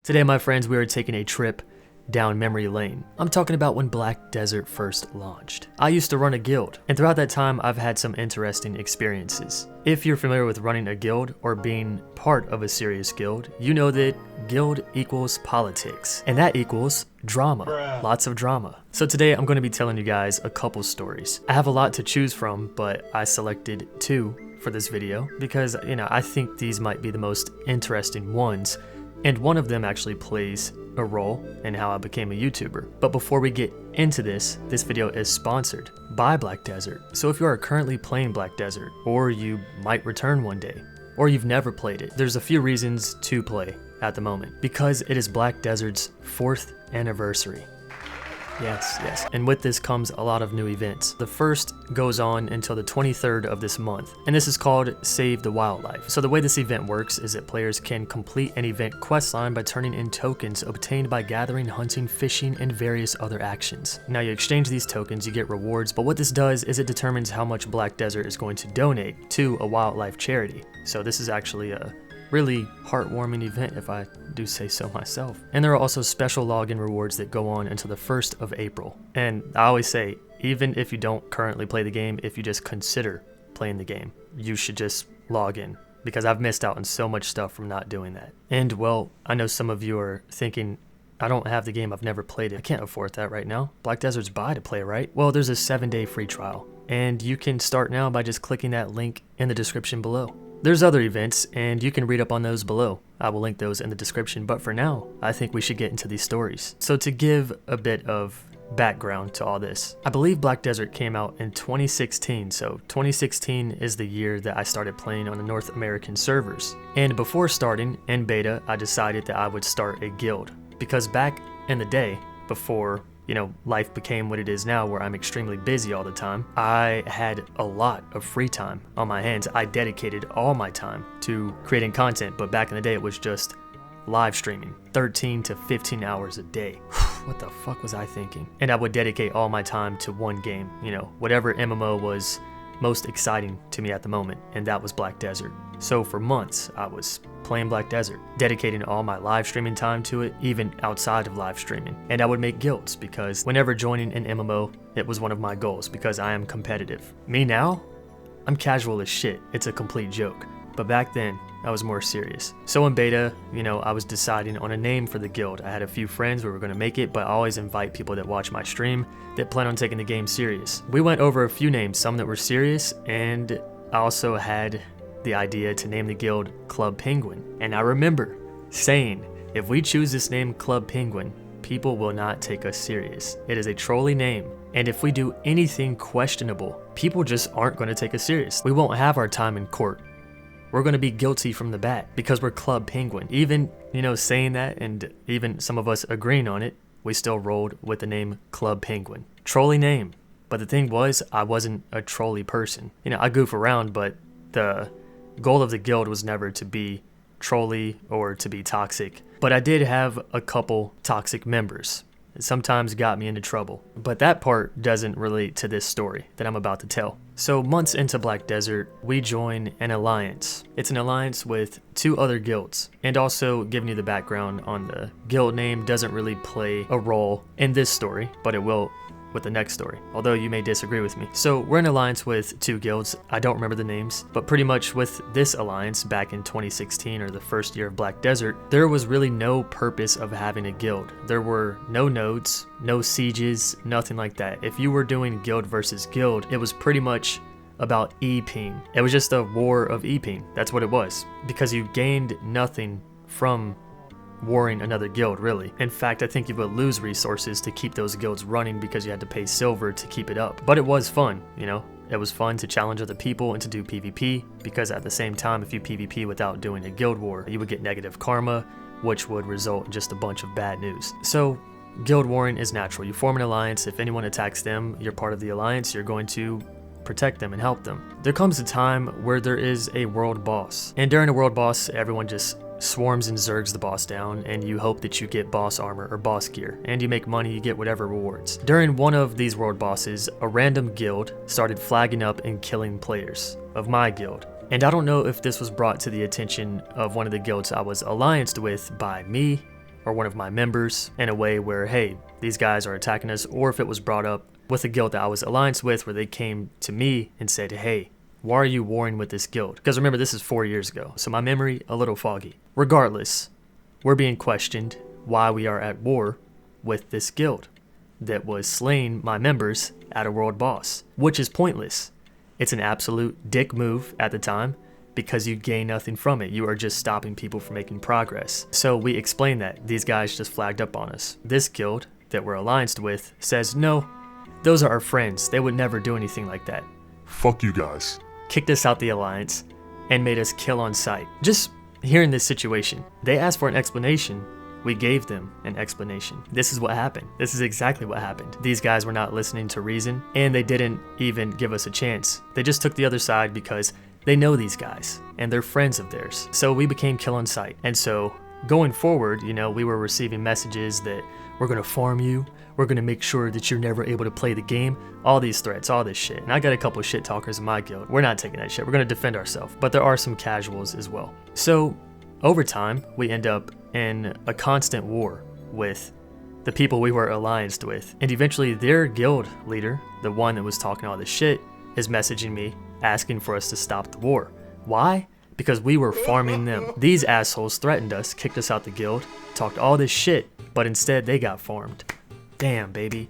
Today, my friends, we are taking a trip down memory lane. I'm talking about when Black Desert first launched. I used to run a guild, and throughout that time, I've had some interesting experiences. If you're familiar with running a guild or being part of a serious guild, you know that guild equals politics, and that equals drama. Lots of drama. So today, I'm going to be telling you guys a couple stories. I have a lot to choose from, but I selected two for this video because, I think these might be the most interesting ones. And one of them actually plays a role in how I became a YouTuber. But before we get into this video is sponsored by Black Desert. So if you are currently playing Black Desert, or you might return one day, or you've never played it, there's a few reasons to play at the moment. Because it is Black Desert's 4th anniversary. Yes. And with this comes a lot of new events. The first goes on until the 23rd of this month, and this is called Save the Wildlife. So the way this event works is that players can complete an event questline by turning in tokens obtained by gathering, hunting, fishing, and various other actions. Now you exchange these tokens, you get rewards, but what this does is it determines how much Black Desert is going to donate to a wildlife charity. So this is actually a really heartwarming event, if I do say so myself. And there are also special login rewards that go on until the 1st of April. And I always say, even if you don't currently play the game, if you just consider playing the game, you should just log in, because I've missed out on so much stuff from not doing that. And well, I know some of you are thinking, I don't have the game, I've never played it. I can't afford that right now. Black Desert's buy to play, right? Well, there's a 7-day free trial, and you can start now by just clicking that link in the description below. There's other events, and you can read up on those below. I will link those in the description, but for now, I think we should get into these stories. So to give a bit of background to all this, I believe Black Desert came out in 2016, so 2016 is the year that I started playing on the North American servers. And before starting in beta, I decided that I would start a guild, because back in the day, before life became what it is now, where I'm extremely busy all the time, I had a lot of free time on my hands. I dedicated all my time to creating content, but back in the day, it was just live streaming 13 to 15 hours a day. What the fuck was I thinking? And I would dedicate all my time to one game, whatever MMO was most exciting to me at the moment, and that was Black Desert. So for months, I was playing Black Desert, dedicating all my live streaming time to it, even outside of live streaming. And I would make guilds, because whenever joining an MMO, it was one of my goals, because I am competitive. Me now, I'm casual as shit. It's a complete joke. But back then, I was more serious. So in beta, I was deciding on a name for the guild. I had a few friends we were going to make it, but I always invite people that watch my stream that plan on taking the game serious. We went over a few names, some that were serious, and I also had the idea to name the guild Club Penguin. And I remember saying, if we choose this name Club Penguin, people will not take us serious. It is a trolly name. And if we do anything questionable, people just aren't going to take us serious. We won't have our time in court. We're going to be guilty from the bat because we're Club Penguin. Even, saying that, and even some of us agreeing on it, we still rolled with the name Club Penguin. Trolly name. But the thing was, I wasn't a trolly person. I goof around, but the goal of the guild was never to be trolly or to be toxic. But I did have a couple toxic members. It sometimes got me into trouble. But that part doesn't relate to this story that I'm about to tell. So months into Black Desert, we join an alliance. It's an alliance with 2 other guilds. And also, giving you the background on the guild name doesn't really play a role in this story, but it will with the next story, although you may disagree with me. So we're in alliance with 2 guilds. I don't remember the names, but pretty much with this alliance back in 2016, or the first year of Black Desert, there was really no purpose of having a guild. There were no nodes, no sieges, nothing like that. If you were doing guild versus guild, it was pretty much about E-ping. It was just a war of E-ping. That's what it was, because you gained nothing from warring another guild, really. In fact, I think you would lose resources to keep those guilds running because you had to pay silver to keep it up. But it was fun, It was fun to challenge other people and to do PvP, because at the same time, if you PvP without doing a guild war, you would get negative karma, which would result in just a bunch of bad news. So guild warring is natural. You form an alliance. If anyone attacks them, you're part of the alliance. You're going to protect them and help them. There comes a time where there is a world boss. And during a world boss, everyone just swarms and zergs the boss down, and you hope that you get boss armor or boss gear, and you make money, you get whatever rewards. During one of these world bosses, a random guild started flagging up and killing players of my guild. And I don't know if this was brought to the attention of one of the guilds I was allianced with by me or one of my members in a way where, hey, these guys are attacking us, or if it was brought up with a guild that I was alliance with where they came to me and said, hey, why are you warring with this guild? Because remember, this is 4 years ago, so my memory a little foggy. Regardless, we're being questioned why we are at war with this guild that was slaying my members at a world boss, which is pointless. It's an absolute dick move at the time because you gain nothing from it. You are just stopping people from making progress. So we explained that. These guys just flagged up on us. This guild that we're allianced with says, no, those are our friends. They would never do anything like that. Fuck you guys. Kicked us out the alliance and made us kill on sight. Just hearing this situation, they asked for an explanation. We gave them an explanation. This is what happened. This is exactly what happened. These guys were not listening to reason, and they didn't even give us a chance. They just took the other side because they know these guys and they're friends of theirs. So we became kill on sight. And so going forward, you know, we were receiving messages that we're gonna farm you. We're gonna make sure that you're never able to play the game. All these threats, all this shit. And I got a couple of shit talkers in my guild. We're not taking that shit. We're gonna defend ourselves. But there are some casuals as well. So over time, we end up in a constant war with the people we were allianced with. And eventually their guild leader, the one that was talking all this shit, is messaging me asking for us to stop the war. Why? Because we were farming them. These assholes threatened us, kicked us out the guild, talked all this shit, but instead they got farmed. Damn, baby.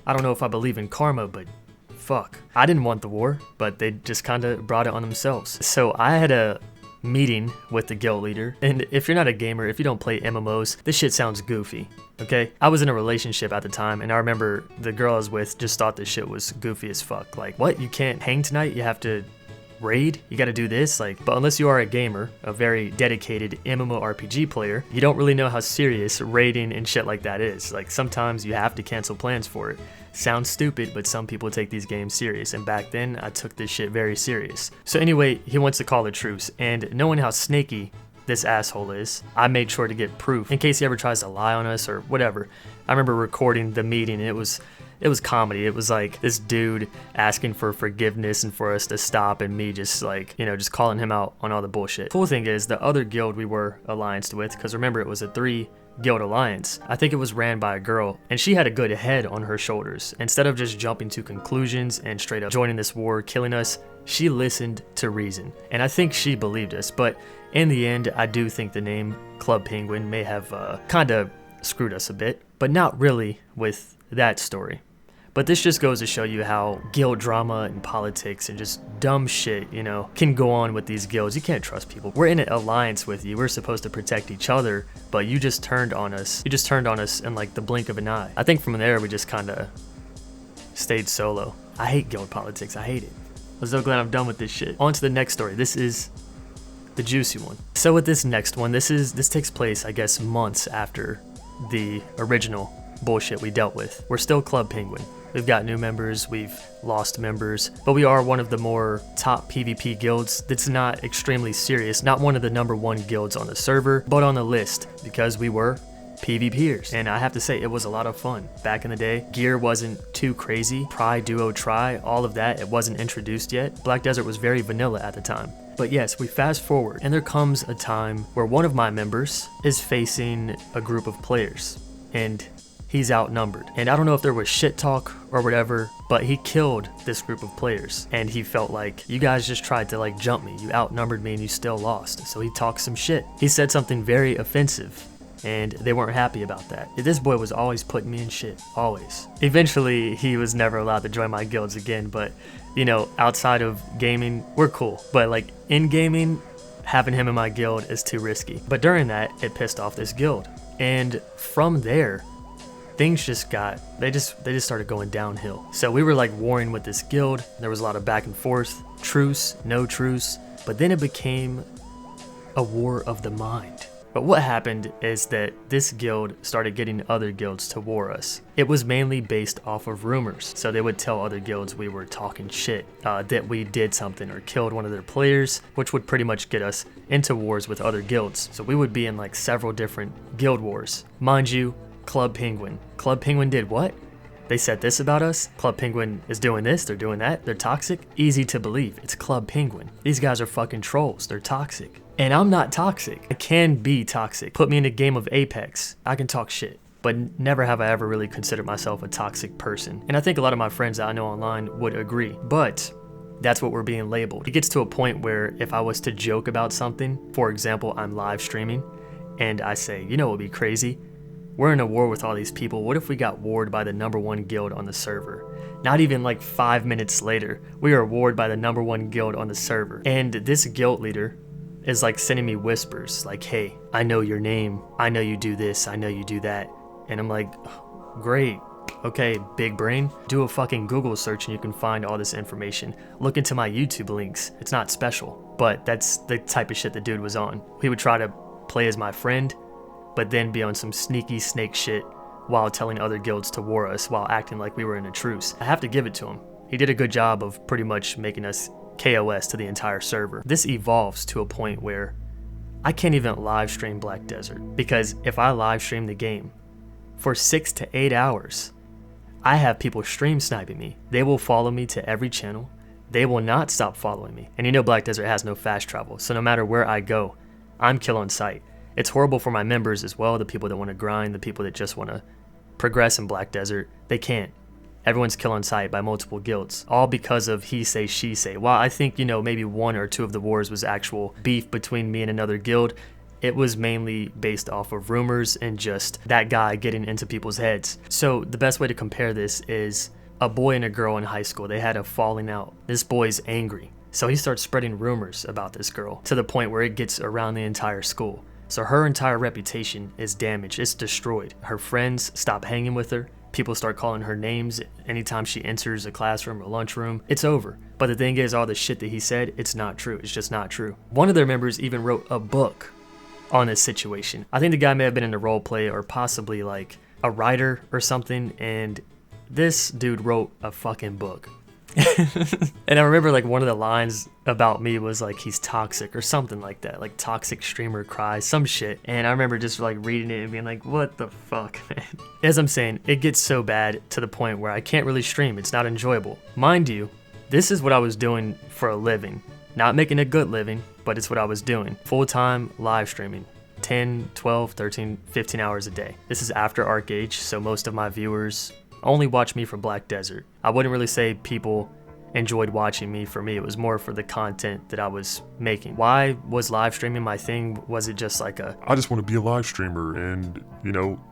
I don't know if I believe in karma, but fuck. I didn't want the war, but they just kind of brought it on themselves. So I had a meeting with the guild leader, and if you're not a gamer, if you don't play MMOs, this shit sounds goofy, okay? I was in a relationship at the time, and I remember the girl I was with just thought this shit was goofy as fuck. Like, what? You can't hang tonight? You have to raid? You gotta do this? Like, but unless you are a gamer, a very dedicated MMORPG player, you don't really know how serious raiding and shit like that is. Like, sometimes you have to cancel plans for it. Sounds stupid, but some people take these games serious, and back then I took this shit very serious. So anyway, he wants to call a truce, and knowing how snaky this asshole is, I made sure to get proof in case he ever tries to lie on us or whatever. I remember recording the meeting, and it was comedy. It was like this dude asking for forgiveness and for us to stop, and me just like, you know, just calling him out on all the bullshit. Cool thing is, the other guild we were allianced with, because remember it was a 3 guild alliance, I think it was ran by a girl, and she had a good head on her shoulders. Instead of just jumping to conclusions and straight up joining this war, killing us, she listened to reason. And I think she believed us, but in the end, I do think the name Club Penguin may have kind of screwed us a bit, but not really with that story. But this just goes to show you how guild drama and politics and just dumb shit, you know, can go on with these guilds. You can't trust people. We're in an alliance with you. We're supposed to protect each other, but you just turned on us. You just turned on us in like the blink of an eye. I think from there, we just kind of stayed solo. I hate guild politics. I hate it. I'm so glad I'm done with this shit. On to the next story. This is the juicy one. So with this next one, this takes place, I guess, months after the original bullshit we dealt with. We're still Club Penguin. We've got new members, we've lost members, but we are one of the more top PvP guilds that's not extremely serious, not one of the #1 guilds on the server, but on the list, because we were PvPers. And I have to say, it was a lot of fun. Back in the day, gear wasn't too crazy. Cryy, Duo, Try, all of that, it wasn't introduced yet. Black Desert was very vanilla at the time. But yes, we fast forward, and there comes a time where one of my members is facing a group of players, and he's outnumbered. And I don't know if there was shit talk or whatever, but he killed this group of players. And he felt like, you guys just tried to like jump me. You outnumbered me and you still lost. So he talked some shit. He said something very offensive, and they weren't happy about that. This boy was always putting me in shit, always. Eventually, he was never allowed to join my guilds again, but you know, outside of gaming, we're cool. But like in gaming, having him in my guild is too risky. But during that, it pissed off this guild. And from there, things just they just started going downhill. So we were like warring with this guild. There was a lot of back and forth, truce, no truce, but then it became a war of the mind. But what happened is that this guild started getting other guilds to war us. It was mainly based off of rumors. So they would tell other guilds we were talking shit, that we did something or killed one of their players, which would pretty much get us into wars with other guilds. So we would be in like several different guild wars. Mind you, Club Penguin. Club Penguin did what? They said this about us. Club Penguin is doing this, they're doing that, they're toxic. Easy to believe, it's Club Penguin. These guys are fucking trolls, they're toxic. And I'm not toxic. I can be toxic. Put me in a game of Apex, I can talk shit. But never have I ever really considered myself a toxic person. And I think a lot of my friends that I know online would agree. But that's what we're being labeled. It gets to a point where if I was to joke about something, for example, I'm live streaming, and I say, you know what would be crazy? We're in a war with all these people. What if we got warred by the #1 guild on the server? Not even like 5 minutes later, we are warred by the #1 guild on the server. And this guild leader is like sending me whispers like, hey, I know your name. I know you do this. I know you do that. And I'm like, oh, great. Okay, big brain. Do a fucking Google search and you can find all this information. Look into my YouTube links. It's not special, but that's the type of shit the dude was on. He would try to play as my friend, but then be on some sneaky snake shit while telling other guilds to war us while acting like we were in a truce. I have to give it to him. He did a good job of pretty much making us KOS to the entire server. This evolves to a point where I can't even live stream Black Desert, because if I live stream the game for 6 to 8 hours, I have people stream sniping me. They will follow me to every channel. They will not stop following me. And you know Black Desert has no fast travel, so no matter where I go, I'm kill on sight. It's horrible for my members as well, the people that want to grind, the people that just want to progress in Black Desert. They can't. Everyone's kill on sight by multiple guilds, all because of he say, she say. While I think, you know, maybe 1 or 2 of the wars was actual beef between me and another guild, it was mainly based off of rumors and just that guy getting into people's heads. So the best way to compare this is a boy and a girl in high school. They had a falling out. This boy's angry, so he starts spreading rumors about this girl to the point where it gets around the entire school. So her entire reputation is damaged, it's destroyed. Her friends stop hanging with her. People start calling her names anytime she enters a classroom or lunchroom. It's over. But the thing is, all the shit that he said, it's not true. It's just not true. One of their members even wrote a book on this situation. I think the guy may have been in a role play or possibly like a writer or something, and this dude wrote a fucking book. And I remember like one of the lines about me was like, he's toxic or something like that, like toxic streamer Cryy, some shit. And I remember just like reading it and being like, what the fuck, man? As I'm saying, it gets so bad to the point where I can't really stream. It's not enjoyable. Mind you, this is what I was doing for a living. Not making a good living, but it's what I was doing. Full-time live streaming. 10, 12, 13, 15 hours a day. This is after Arc Age, so most of my viewers only watch me for Black Desert. I wouldn't really say people enjoyed watching me. For me, it was more for the content that I was making. Why was live streaming my thing? Was it just like I just want to be a live streamer and, you know,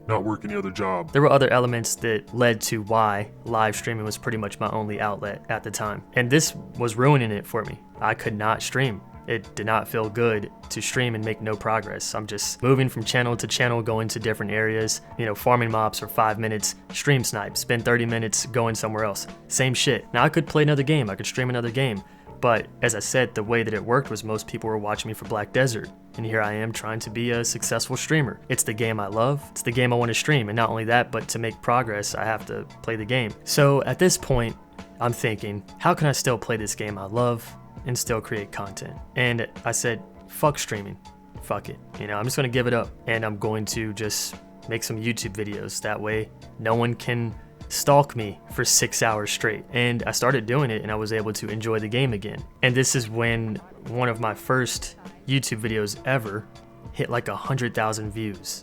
not work any other job? There were other elements that led to why live streaming was pretty much my only outlet at the time. And this was ruining it for me. I could not stream. It did not feel good to stream and make no progress. I'm just moving from channel to channel, going to different areas, you know, farming mobs for 5 minutes, stream snipe, spend 30 minutes going somewhere else. Same shit. Now I could play another game, I could stream another game, but as I said, the way that it worked was most people were watching me for Black Desert. And here I am trying to be a successful streamer. It's the game I love, it's the game I want to stream, and not only that, but to make progress, I have to play the game. So at this point, I'm thinking, how can I still play this game I love and still create content? And I said, fuck streaming, fuck it. You know, I'm just gonna give it up and I'm going to just make some YouTube videos. That way no one can stalk me for 6 hours straight. And I started doing it and I was able to enjoy the game again. And this is when one of my first YouTube videos ever hit like 100,000 views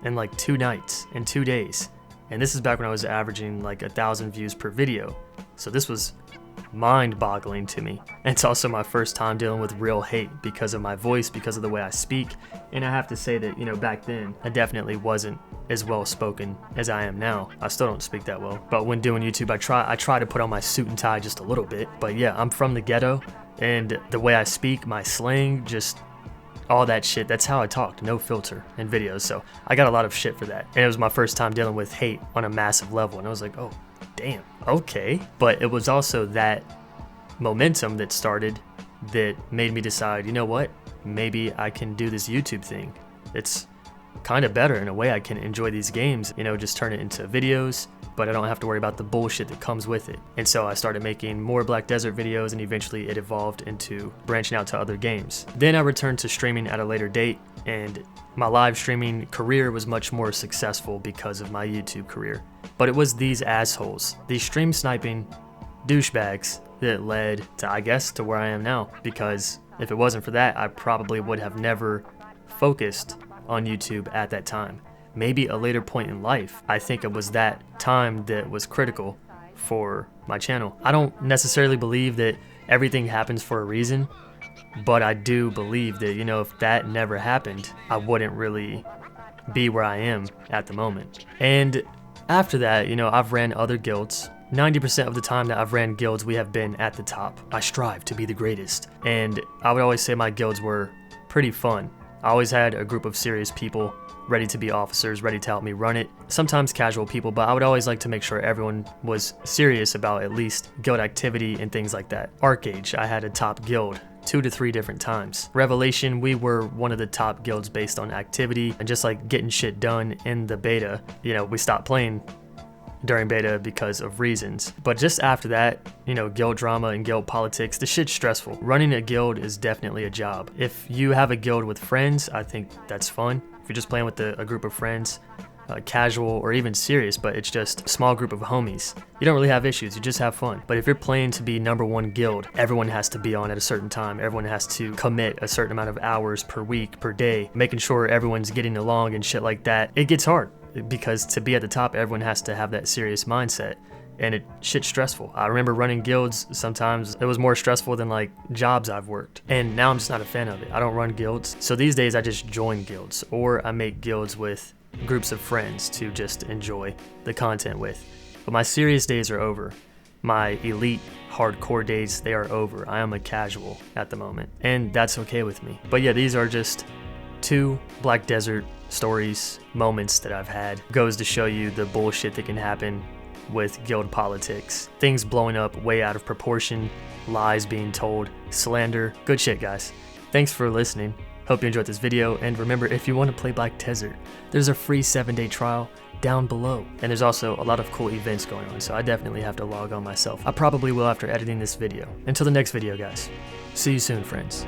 in like 2 nights and 2 days. And this is back when I was averaging like 1,000 views per video. So this was mind-boggling to me. And it's also my first time dealing with real hate because of my voice, because of the way I speak. And I have to say that, you know, back then I definitely wasn't as well spoken as I am now. I still don't speak that well, but when doing YouTube, I try to put on my suit and tie just a little bit. But yeah, I'm from the ghetto, and the way I speak, my slang, just all that shit, that's how I talked, no filter in videos. So I got a lot of shit for that. And it was my first time dealing with hate on a massive level, and I was like, oh damn, okay. But it was also that momentum that started that made me decide, you know what, maybe I can do this YouTube thing. It's kind of better in a way. I can enjoy these games, you know, just turn it into videos, but I don't have to worry about the bullshit that comes with it. And so I started making more Black Desert videos, and eventually it evolved into branching out to other games. Then I returned to streaming at a later date, and my live streaming career was much more successful because of my YouTube career. But it was these assholes, these stream sniping douchebags, that led to, I guess, to where I am now. Because if it wasn't for that, I probably would have never focused on YouTube at that time. Maybe a later point in life. I think it was that time that was critical for my channel. I don't necessarily believe that everything happens for a reason, but I do believe that, you know, if that never happened, I wouldn't really be where I am at the moment. And after that, you know, I've ran other guilds. 90% of the time that I've ran guilds, we have been at the top. I strive to be the greatest. And I would always say my guilds were pretty fun. I always had a group of serious people ready to be officers, ready to help me run it. Sometimes casual people, but I would always like to make sure everyone was serious about at least guild activity and things like that. Arcage, I had a top guild 2 to 3 different times. Revelation, we were one of the top guilds based on activity and just like getting shit done in the beta. You know, we stopped playing during beta because of reasons. But just after that, you know, guild drama and guild politics, the shit's stressful. Running a guild is definitely a job. If you have a guild with friends, I think that's fun. If you're just playing with a group of friends, casual or even serious, but it's just a small group of homies, you don't really have issues, you just have fun. But if you're playing to be #1 guild, everyone has to be on at a certain time, everyone has to commit a certain amount of hours per week, per day, making sure everyone's getting along and shit like that. It gets hard, because to be at the top, everyone has to have that serious mindset, and shit's stressful. I remember running guilds, sometimes it was more stressful than like jobs I've worked, and now I'm just not a fan of it. I don't run guilds, so these days I just join guilds, or I make guilds with groups of friends to just enjoy the content with. But my serious days are over. My elite hardcore days, they are over. I am a casual at the moment, and that's okay with me. But yeah, these are just 2 Black Desert stories, moments that I've had. Goes to show you the bullshit that can happen with guild politics. Things blowing up way out of proportion, lies being told, slander. Good shit, guys. Thanks for listening. Hope you enjoyed this video, and remember, if you want to play Black Desert, there's a free 7-day trial down below. And there's also a lot of cool events going on, so I definitely have to log on myself. I probably will after editing this video. Until the next video, guys. See you soon, friends.